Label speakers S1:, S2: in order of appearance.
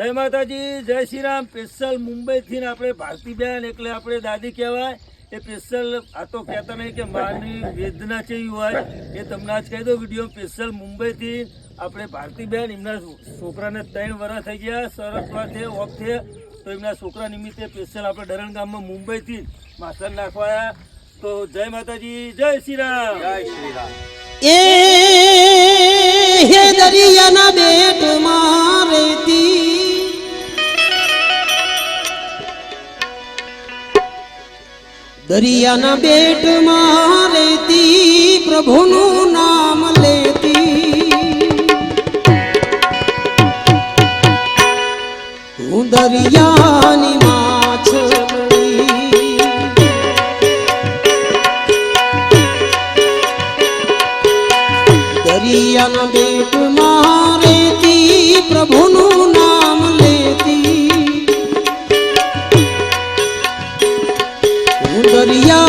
S1: જય માતાજી, જય શ્રી રામ। સ્પેશિયલ મુંબઈથી આપણે ભારતીબેન એટલે આપણે દાદી કહેવાય એ સ્પેશિયલ આ તો કહેતા નહીં કે માની વેદના છે હોય એ તમને આજ કહી દો વિડીયો। સ્પેશિયલ મુંબઈથી આપણે ભારતીબેન એમના છોકરાને 3 વર્ષ થઈ ગયા, સરસવા છે ઓફ છે, તો એમના છોકરા નિમિત્તે સ્પેશિયલ આપણે ડરણ ગામમાં મુંબઈથી માસર નાખવાયા। તો જય માતાજી, જય શ્રી રામ, જય શ્રી રામ।
S2: એ હે દરિયાના બેટમાં રહેતી દરિયાના બેટમાં રહેતી પ્રભુનું નામ લેતી હું દરિયાની માછલી દરિયાના બેટમાં રહેતી પ્રભુનું નામ લેતી હું દરિયા